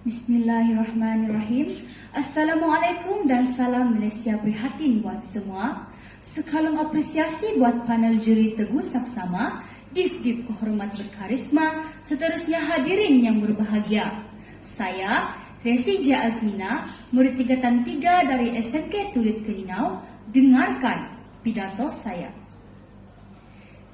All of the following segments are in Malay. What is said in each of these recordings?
Bismillahirrahmanirrahim. Assalamualaikum dan salam Malaysia prihatin buat semua. Sekalung apresiasi buat panel juri Teguh Saksama, div-div kehormat berkarisma, seterusnya hadirin yang berbahagia. Saya, Tracy J. Azmina, murid tingkatan 3 dari SMK Turit Keninau, dengarkan pidato saya.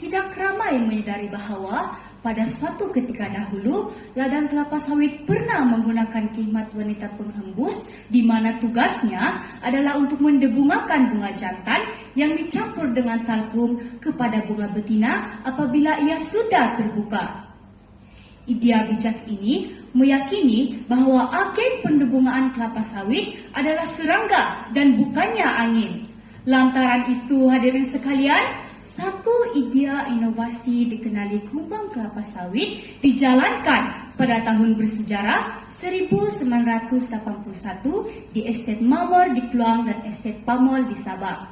Tidak ramai menyadari bahawa pada suatu ketika dahulu, ladang kelapa sawit pernah menggunakan khidmat wanita penghembus di mana tugasnya adalah untuk mendebungakan bunga jantan yang dicampur dengan talkum kepada bunga betina apabila ia sudah terbuka. Idea bijak ini meyakini bahawa agen pendebungaan kelapa sawit adalah serangga dan bukannya angin. Lantaran itu, hadirin sekalian, satu idea inovasi dikenali kumbang kelapa sawit dijalankan pada tahun bersejarah 1981 di Estate Mamor di Kluang dan Estate Pamol di Sabah.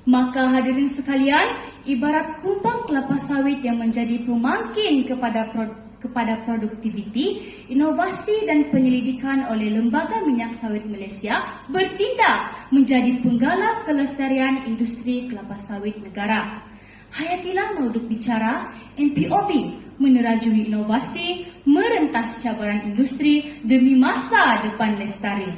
Maka hadirin sekalian, ibarat kumbang kelapa sawit yang menjadi pemangkin kepada produktiviti, inovasi dan penyelidikan oleh Lembaga Minyak Sawit Malaysia bertindak menjadi penggalak kelestarian industri kelapa sawit negara. Hayatilah mauduk bicara, MPOB menerajui inovasi, merentas cabaran industri demi masa depan lestari.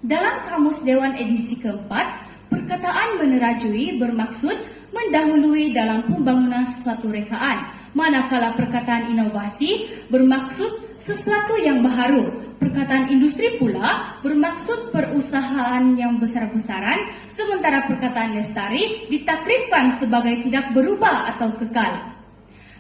Dalam Kamus Dewan edisi keempat, perkataan menerajui bermaksud mendahului dalam pembangunan sesuatu rekaan, manakala perkataan inovasi bermaksud sesuatu yang baharu. Perkataan industri pula bermaksud perusahaan yang besar-besaran, sementara perkataan lestari ditakrifkan sebagai tidak berubah atau kekal.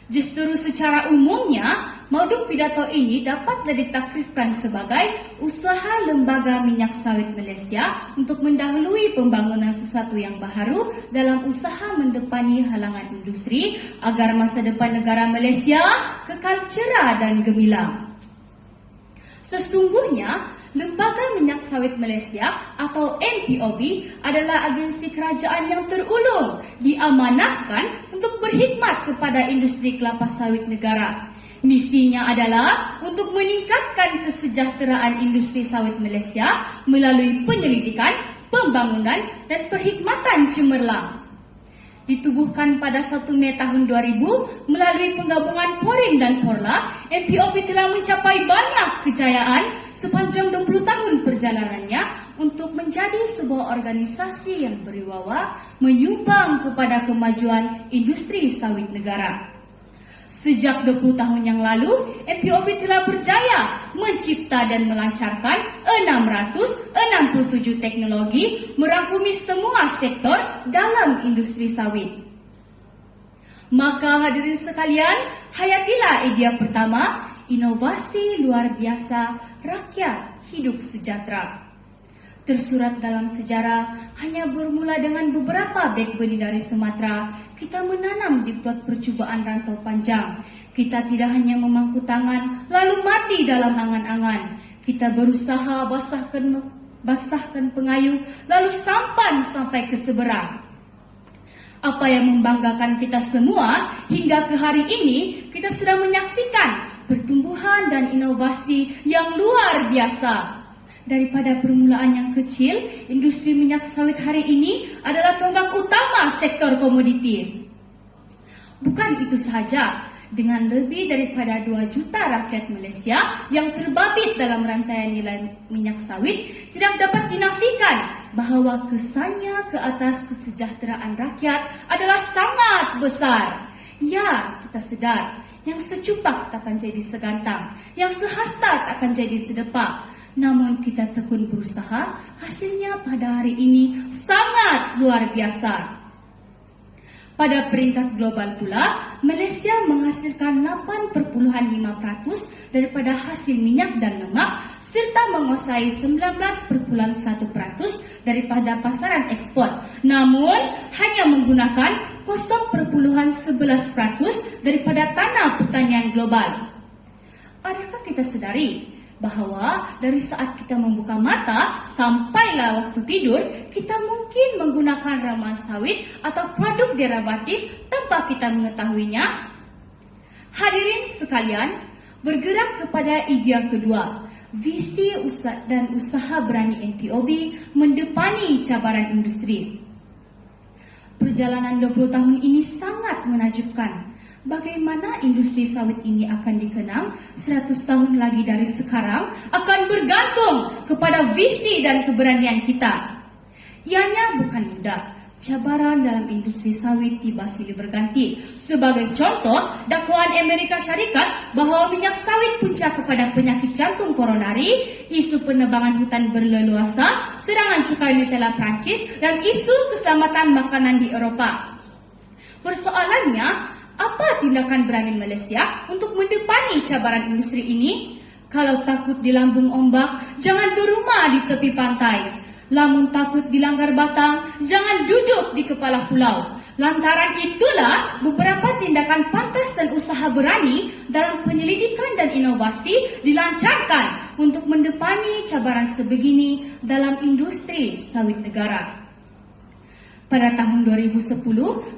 Justru secara umumnya, mauduk pidato ini dapatlah ditakrifkan sebagai usaha Lembaga Minyak Sawit Malaysia untuk mendahului pembangunan sesuatu yang baharu dalam usaha mendepani halangan industri agar masa depan negara Malaysia kekal cerah dan gemilang. Sesungguhnya, Lembaga Minyak Sawit Malaysia atau MPOB adalah agensi kerajaan yang terulung diamanahkan untuk berkhidmat kepada industri kelapa sawit negara. Misinya adalah untuk meningkatkan kesejahteraan industri sawit Malaysia melalui penyelidikan, pembangunan dan perkhidmatan cemerlang. Ditubuhkan pada 1 Mei tahun 2000 melalui penggabungan Poring dan Porla, MPOB telah mencapai banyak kejayaan sepanjang 20 tahun perjalanannya untuk menjadi sebuah organisasi yang berwibawa menyumbang kepada kemajuan industri sawit negara. Sejak 20 tahun yang lalu, MPOB telah berjaya mencipta dan melancarkan 667 teknologi merangkumi semua sektor dalam industri sawit. Maka hadirin sekalian, hayatilah idea pertama, inovasi luar biasa, rakyat hidup sejahtera. Tersurat dalam sejarah, hanya bermula dengan beberapa beg benih dari Sumatera, kita menanam di plot percubaan rantau panjang. Kita tidak hanya memangku tangan, lalu mati dalam angan-angan. Kita berusaha basahkan pengayuh, lalu sampan sampai ke seberang. Apa yang membanggakan kita semua, hingga ke hari ini, kita sudah menyaksikan pertumbuhan dan inovasi yang luar biasa. Daripada permulaan yang kecil, industri minyak sawit hari ini adalah tonggak utama sektor komoditi. Bukan itu sahaja, dengan lebih daripada 2 juta rakyat Malaysia yang terbabit dalam rantaian nilai minyak sawit, tidak dapat dinafikan bahawa kesannya ke atas kesejahteraan rakyat adalah sangat besar. Ya, kita sedar, yang secupak takkan jadi segantang, yang sehastat akan jadi sedepak. Namun kita tekun berusaha, hasilnya pada hari ini sangat luar biasa. Pada peringkat global pula, Malaysia menghasilkan 8,5% daripada hasil minyak dan lemak serta menguasai 19,1% daripada pasaran ekspor. Namun, hanya menggunakan 0,11% daripada tanah pertanian global. Adakah kita sedari bahawa dari saat kita membuka mata sampailah waktu tidur, kita mungkin menggunakan ramuan sawit atau produk derivatif tanpa kita mengetahuinya? Hadirin sekalian, Bergerak kepada idea kedua, visi dan usaha berani MPOB mendepani cabaran industri. Perjalanan 20 tahun ini sangat menakjubkan. Bagaimana industri sawit ini akan dikenang 100 tahun lagi dari sekarang akan bergantung kepada visi dan keberanian kita. Ianya bukan mudah. Cabaran dalam industri sawit tiba silih berganti. Sebagai contoh, dakwaan Amerika Syarikat bahawa minyak sawit punca kepada penyakit jantung koronari, isu penebangan hutan berleluasa, serangan cukai Nutella Prancis, dan isu keselamatan makanan di Eropah. Persoalannya, apa tindakan berani Malaysia untuk mendepani cabaran industri ini? Kalau takut dilambung ombak, jangan berumah di tepi pantai. Lamun takut dilanggar batang, jangan duduk di kepala pulau. Lantaran itulah beberapa tindakan pantas dan usaha berani dalam penyelidikan dan inovasi dilancarkan untuk mendepani cabaran sebegini dalam industri sawit negara. Pada tahun 2010,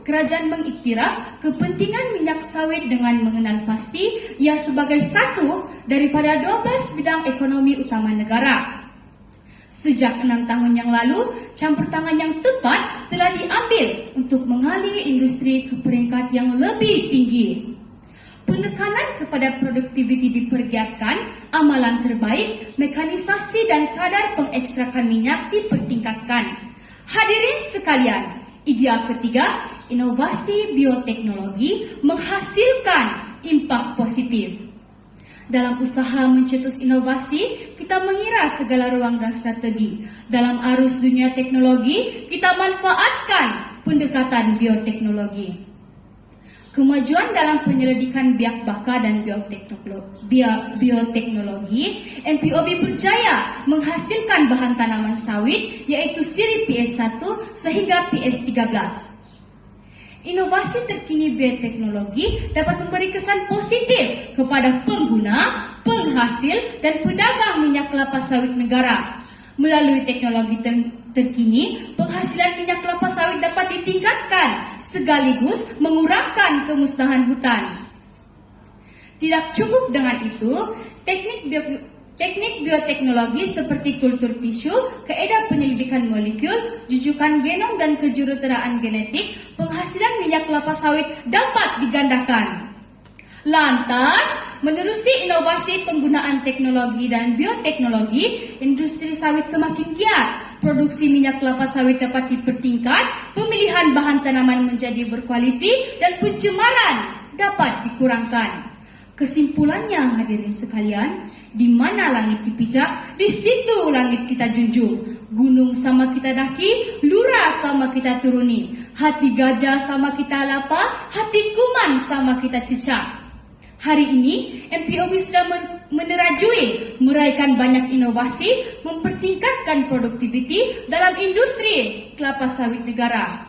kerajaan mengiktiraf kepentingan minyak sawit dengan mengenal pasti ia sebagai satu daripada 12 bidang ekonomi utama negara. Sejak 6 tahun yang lalu, campur tangan yang tepat telah diambil untuk mengalih industri ke peringkat yang lebih tinggi. Penekanan kepada produktiviti dipergiatkan, amalan terbaik, mekanisasi dan kadar pengekstrakan minyak dipertingkatkan. Hadirin sekalian, idea ketiga, inovasi bioteknologi menghasilkan impak positif. Dalam usaha mencetus inovasi, kita mengira segala ruang dan strategi. Dalam arus dunia teknologi, kita manfaatkan pendekatan bioteknologi. Kemajuan dalam penyelidikan biak baka dan bioteknologi, MPOB berjaya menghasilkan bahan tanaman sawit yaitu siri PS1 sehingga PS13. Inovasi terkini bioteknologi dapat memberi kesan positif kepada pengguna, penghasil dan pedagang minyak kelapa sawit negara. Melalui teknologi terkini, penghasilan minyak kelapa sawit dapat ditingkatkan sekaligus mengurangkan kemusnahan hutan. Tidak cukup dengan itu, teknik bioteknologi seperti kultur tisu, kaedah penyelidikan molekul, jujukan genom dan kejuruteraan genetik, penghasilan minyak kelapa sawit dapat digandakan. Lantas, menerusi inovasi penggunaan teknologi dan bioteknologi, industri sawit semakin giat. Produksi minyak kelapa sawit dapat dipertingkat, pemilihan bahan tanaman menjadi berkualiti dan pencemaran dapat dikurangkan. Kesimpulannya, hadirin sekalian, di mana langit dipijak, di situ langit kita junjung. Gunung sama kita daki, lurah sama kita turuni. Hati gajah sama kita lapa, hati kuman sama kita cecak. Hari ini, MPOB sudah menerajui meraihkan banyak inovasi, mempertingkatkan produktiviti dalam industri kelapa sawit negara.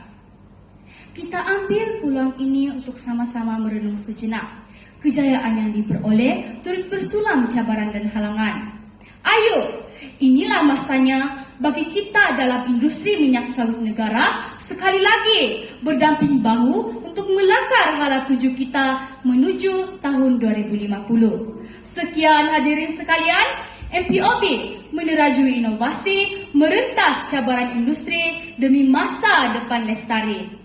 Kita ambil peluang ini untuk sama-sama merenung sejenak. Kejayaan yang diperoleh turut bersulam cabaran dan halangan. Ayo, inilah masanya bagi kita dalam industri minyak sawit negara sekali lagi berdamping bahu untuk melakar hala tuju kita menuju tahun 2050. Sekian hadirin sekalian, MPOB menerajui inovasi, merentas cabaran industri demi masa depan lestari.